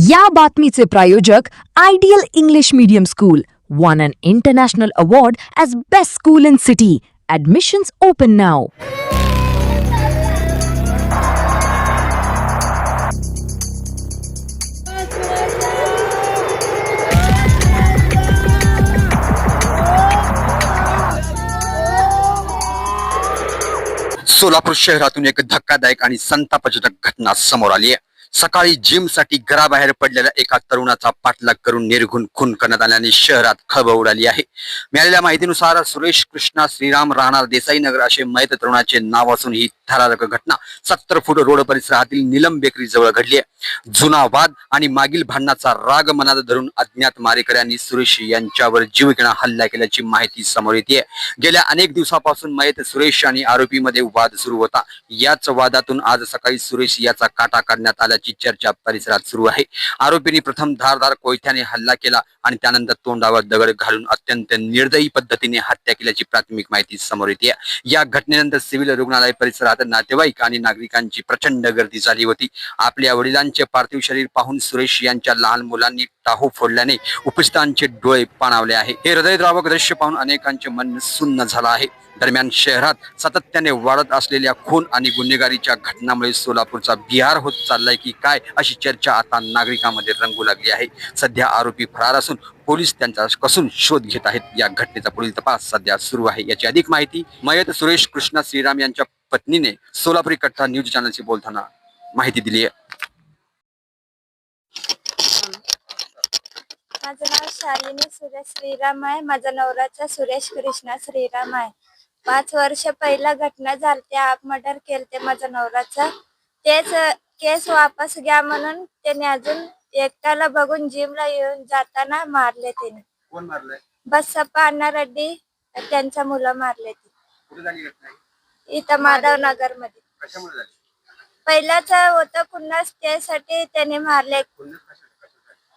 या बातमीचे प्रायोजक ideal English medium school won an international award as best school in city. Admissions open now. Solapur शहरातून एक धक्कादायक आणि संतापजनक घटना समोर आली आहे. सकाळी जिम साठी घराबाहेर पडलेल्या एका तरुणाचा पाठलाग करून निर्घुण खून करण्यात आल्याने शहरात खळबळ उडाली आहे. मिळालेल्या माहितीनुसार सुरेश कृष्णा श्रीराम राहणार देसाई नगर असे मयत तरुणाचे नाव असून ही थरारक घटना 70 फूट रोड परिसरातील नीलम बेकरी जवळ घडली आहे. जुना वाद आणि मागील भांडणाचा राग मनात धरून अज्ञात मारेकऱ्यांनी सुरेश यांच्यावर जीवघेणा हल्ला केल्याची माहिती समोर येते. गेल्या अनेक दिवसापासून मयत सुरेश आणि आरोपी मध्ये वाद सुरू होता. याच वादातून आज सकाळी सुरेश याचा काटा काढण्यात आल्याची चर्चा परिसरात सुरू आहे. आरोपींनी प्रथम धारदार कोयत्याने हल्ला केला आणि त्यानंतर तोंडावर दगड घालून अत्यंत निर्दयी पद्धतीने हत्या केल्याची प्राथमिक माहिती समोर येते. या घटनेनंतर सिव्हिल रुग्णालय परिसरात नातेवाईक आणि नागरिकांची प्रचंड गर्दी झाली होती. आपल्या वडिलांचे पार्थिव शरीर पाहून सुरेश यांच्या लहान मुलांनी टाहू फोडल्याने उपस्थितांचे डोळे पाणावले आहे. हे हृदयद्रावक दृश्य पाहून अनेकांचे मन सुन्न झालं आहे. दरम्यान शहरात सातत्याने वाढत असलेल्या खून आणि गुन्हेगारीच्या घटनांमुळे सोलापूरचा बिहार होत चाललाय की काय अशी चर्चा आता नागरिकांमध्ये रंगू लागली आहे. सध्या आरोपी फरार असून पोलीस त्यांचा कसून शोध घेत आहेत. या घटनेचा पुढील तपास सध्या सुरू आहे. याची अधिक माहिती मयत सुरेश कृष्णा श्रीराम यांच्या पत्नीने सोलापुरी कट्टा न्यूज चॅनलशी बोलताना माहिती दिली आहे. माझं नाव शालिनी सुरेश श्रीराम आहे. माझा नवराचा सुरेश कृष्णा श्रीराम आहे. 5 वर्ष पहिला घटना झालते, आप मर्डर केलते माझा नवराचा. तेच केस वापस घ्या म्हणून त्याने अजून एकट्याला बघून जिमला येऊन जाताना मारले. त्याने कोण मारलंय? बसप्पा अण्णा रेड्डी त्यांच्या मुलं मारले. ते कुठे झाली घटना? इथं माधव नगर मध्ये. कशामुळे झाली? पहिलाच होतं कुन्नस, त्यासाठी त्याने मारले.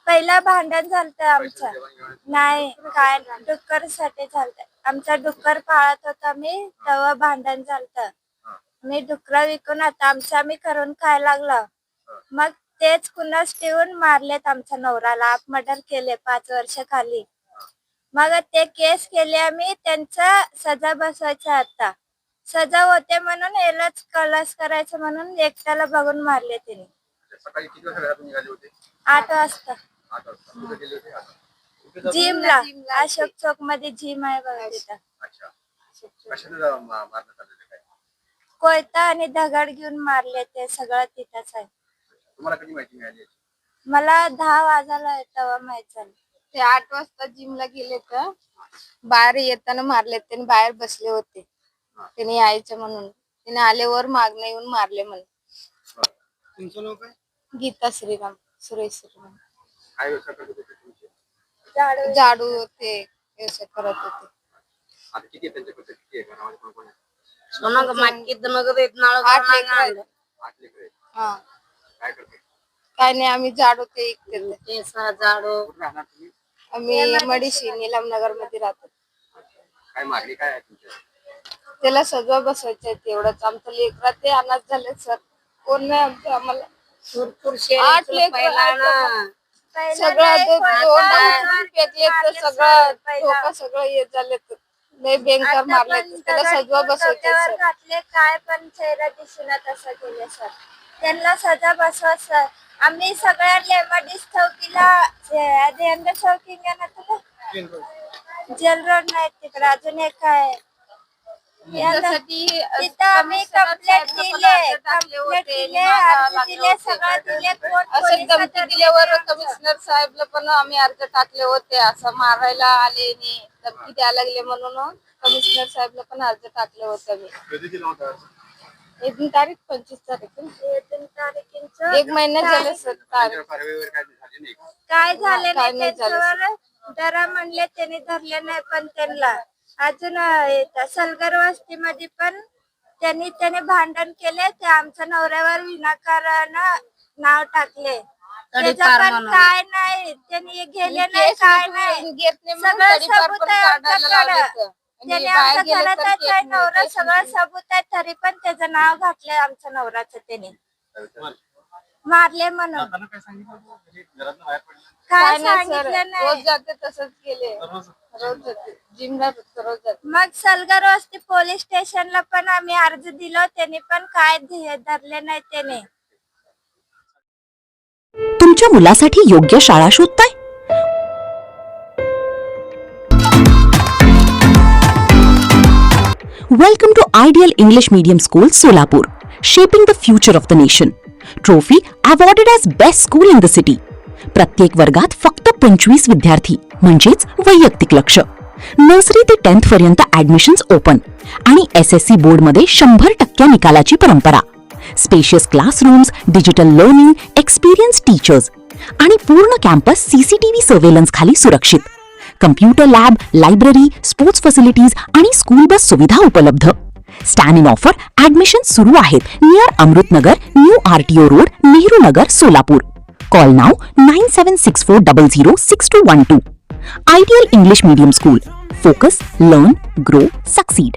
पहिला भांडण झालत आमचं. नाही काय डुक्कर साठी झालत. आमचा डुक्कर पाळत होता मी, तेव्हा भांडण झालत. मी डुक्कर विकून आता आम्ही करून खायला लागलो. मग तेच कुणास ठेवून मारलेत आमच्या नवऱ्याला. आप मर्डर केले 5 वर्ष खाली. मग ते केस केले आम्ही, त्यांचा सजा बसवायचा. आता सजा होते म्हणून यालाच कलस करायचं म्हणून एकट्याला बघून मारले त्याने. सकाळी किती वाजता घरातून निघाले होते? 8 वाजता. 8 वाजता. कुठे गेले होते? जिमला. अशोक चौक मध्ये जिम आहे बघा तिथं. अच्छा. कशाने मारण्यात आलेले काय? कोयता आणि दगड घेऊन मारले. ते सगळं तिथंच आहे. तुम्हाला कधी माहिती मिळाली? मला 10 वाजायला तेव्हा माहित झालं. ते 8 वाजता जिमला गेले तर बाहेर येताना मारले. त्यांनी बाहेर बसले होते, त्यांनी यायचं म्हणून. त्याने आल्यावर मागणं येऊन मारले म्हणून. तुमचं नाव काय? गीता श्रीराम सुरेश श्रीराम. काय व्यवसाय करत होते तुमचे? झाडू होते, व्यवसाय करत होते. आता किती आहे त्यांच्याकडे? किती आहे घरामध्ये? कोण कोण आहे? 8 लेकरं आहेत. 8 लेकरं आहेत. हा, काय करते? काय नाही, आम्ही झाडू ते झाडू. कुठे राहणार तुम्ही? आम्ही मडीशी नीलमनगर मध्ये राहतो. काय मागणी काय आहे तुमच्या? त्याला सजवा बसवायचं आहे, तेवढंच. आमचं लेकरा ते अनाथ झाले सर. कोण नाही आमचं. आम्हाला 8 लेकरं. सगळं सगळं येत झाले. लय भयंकर मारले. त्याला सजवा बसवायचे सर. घातले काय पण चेहरा दिसून तसं केले सर. त्यांना सजा बसवा सर. आम्ही सगळ्या लेमडीस चौकीला चौकी ना तुला जेल रोड नाही तिकडे अजून एक आहे. तिथं आम्ही कंप्लेंट दिले, अर्ज दिले, सगळं दिले. असं धमकी दिल्यावर कमिशनर साहेबला पण आम्ही अर्ज टाकले होते. असं मारायला आले नाही, धमकी द्यायला लागले म्हणून कमिशनर साहेबला पण अर्ज टाकले होते आम्ही. तारीख 25 तारीख. 1 महिना झाले सर. काय झाले नाही त्यांच्यावर. जरा म्हणले त्यांनी धरले नाही, पण त्यांना अजून सलगर वस्ती मध्ये पण त्याने भांडण केले. ते आमच्या नवऱ्यावर विनाकारण नाव टाकले. त्याचं पण काय नाही, त्यांनी गेले नाही, काय नाही. सगळं सबूत आहे आमच्याकडे. त्याने आमच्या घरातच आहे नवरा, सगळं सबूत आहे. तरी पण त्याचं नाव घातलंय आमच्या नवऱ्याचं त्याने. मारले म्हणून काय काय नाही सर, सांगितलं रोज नाही. जाते तसंच केले, रोज जाते जिमला, रोज जाते. मग सलगर वस्ती पोलीस स्टेशनला पण आम्ही अर्ज दिलो, त्यांनी पण काय धरले नाही त्याने. तुमच्या मुलासाठी योग्य शाळा शोधताय? Welcome to Ideal English Medium School, Solapur, shaping the future of the nation. Trophy awarded as best school in the city. प्रत्येक वर्गात फक्त 25 विद्यार्थी म्हणजेच वैयक्तिक लक्ष. नर्सरी ते 10th पर्यंत ऍडमिशन्स ओपन आणि SSC बोर्ड मध्ये 100% निकालाची परंपरा. Spacious classrooms, digital learning, experience teachers आणि पूर्ण कॅम्पस CCTV सर्वेलन्स खाली सुरक्षित. Computer lab, library, sports facilities आणि स्कूल बस सुविधा उपलब्ध. स्टँड इन ऑफर ऍडमिशन सुरू आहेत near Amritnagar, new RTO road, Nehru Nagar, Solapur. Call now 9764006212. Ideal English Medium School. Focus, learn, grow, succeed.